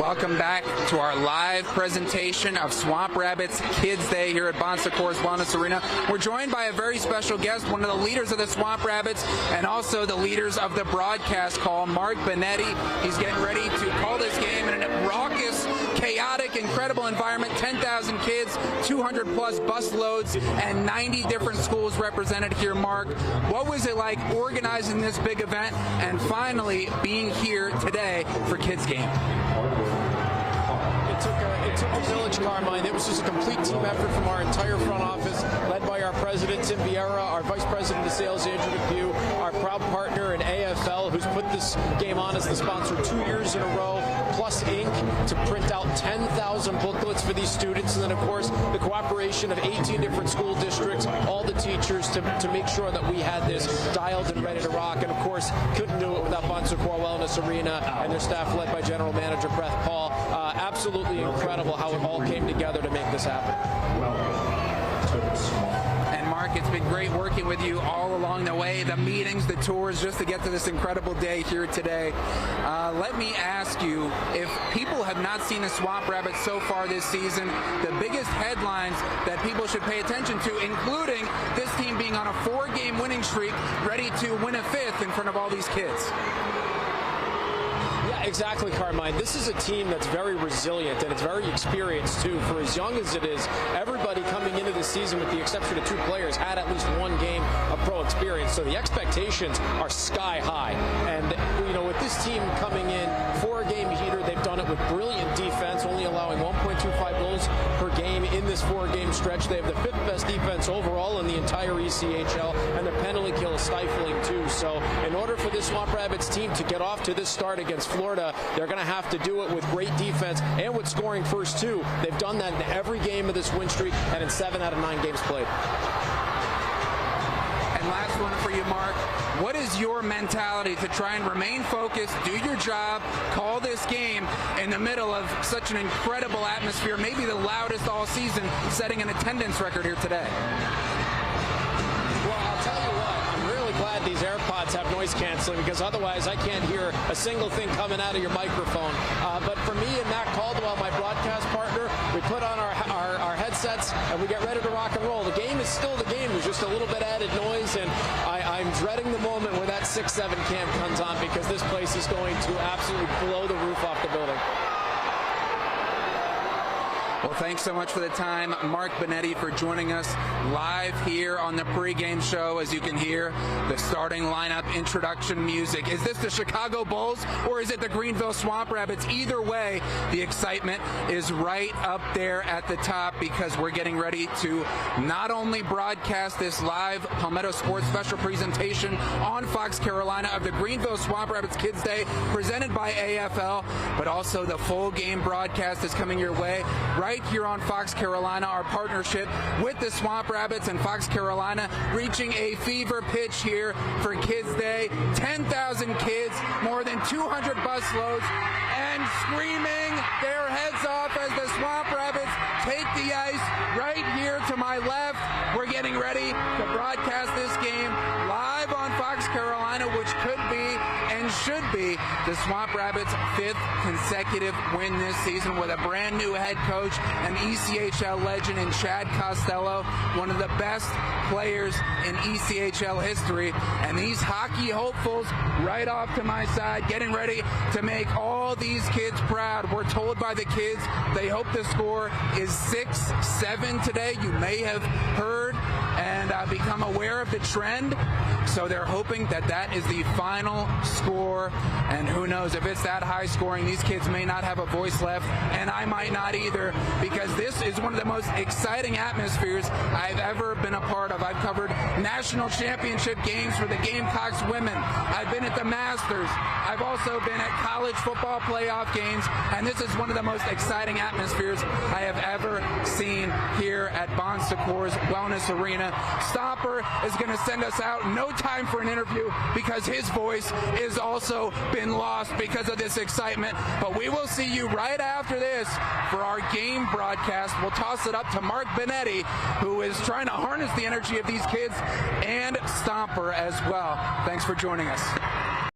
Welcome back to our live presentation of Swamp Rabbits Kids Day here at Bon Secours Wellness Arena. We're joined by a very special guest, one of the leaders of the Swamp Rabbits and also the leaders of the broadcast call, Mark Benetti. He's getting ready to call this game in a raucous, chaotic, incredible environment. 10,000 kids, 200-plus bus loads, and 90 different schools represented here. Mark, what was it like organizing this big event and finally being here today for Kids Game? It took a village, Carmine. It was just a complete team effort from our entire front office, led by our president, Tim Vieira, our vice president of sales, Andrew McHugh, our proud partner in AFL, who's put this game on as the sponsor 2 years in a row, plus Inc. to print out 10,000 booklets for these students, and then, of course, the cooperation of 18 different school districts, all the teachers to make sure that we had this dialed and ready to rock. And, of course, couldn't do it without Bon Secours Wellness Arena and their staff led by General Manager Brett Paul. Absolutely incredible how it all came together to make this happen. And Mark, it's been great working with you all along the way, the meetings, the tours, just to get to this incredible day here today. Let me ask you, if people have not seen the Swamp Rabbits so far this season, the biggest headlines that people should pay attention to, including this team being on a 4-game winning streak, ready to win a 5th in front of all these kids. Exactly, Carmine. This is a team that's very resilient and it's very experienced, too. For as young as it is, everybody coming into this season, with the exception of 2 players, had at least 1 game of pro experience. So the expectations are sky high. And, you know, with this team coming in, 4-game heater, they've done it with brilliant defense, only allowing 1.25 goals per game in this 4-game stretch. They have the 5th best defense overall in the entire ECHL, and their penalty kill is stifling, too. So in order for this Swamp Rabbits team to get off to this start against Florida, they're going to have to do it with great defense and with scoring first, too. They've done that in every game of this win streak and in 7 out of 9 games played. And last one for you, Mark. What is your mentality to try and remain focused, do your job, call this game in the middle of such an incredible atmosphere, maybe the loudest all season, setting an attendance record here today? Well, I'll tell you what, I'm really glad these AirPods have noise canceling, because otherwise I can't hear a single thing coming out of your microphone. But for me and Matt Caldwell, my broadcast partner, we put on our headsets and we get ready to rock and roll. The game is still the game. There's just a little bit added noise, and I'm dreading the moment when that 6-7 cam comes on, because this place is going to absolutely blow the roof off the building. Well, thanks so much for the time, Mark Benetti, for joining us live here on the pregame show. As you can hear, the starting lineup introduction music. Is this the Chicago Bulls or is it the Greenville Swamp Rabbits? Either way, the excitement is right up there at the top, because we're getting ready to not only broadcast this live Palmetto Sports special presentation on Fox Carolina of the Greenville Swamp Rabbits Kids Day presented by AFL, but also the full game broadcast is coming your way right here on Fox Carolina. Our partnership with the Swamp Rabbits and Fox Carolina reaching a fever pitch here for Kids Day. 10,000 kids, more than 200 bus loads, and screaming their heads off as the Swamp Rabbits take the ice right here to my left. We're getting ready to broadcast this game live on Fox Carolina, which could be and should be the Swamp Rabbits' 5th consecutive win this season, with a brand new head coach, an ECHL legend in Chad Costello, one of the best players in ECHL history. And these hockey hopefuls right off to my side, getting ready to make all these kids proud. We're told by the kids they hope the score is 6-7 today. You may have heard and become aware of the trend. So they're hoping that that is the final score. And who knows, if it's that high scoring, these kids may not have a voice left, and I might not either, because this is one of the most exciting atmospheres I've ever been a part of. I've covered national championship games for the Gamecocks women. I've been at the Masters. I've also been at college football playoff games, and this is one of the most exciting atmospheres I have ever seen here at Bon Secours Wellness Arena. Stomper is going to send us out. No time for an interview, because his voice is also been lost because of this excitement. But we will see you right after this for our game broadcast. We'll toss it up to Mark Benetti, who is trying to harness the energy of these kids, and Stomper as well. Thanks for joining us.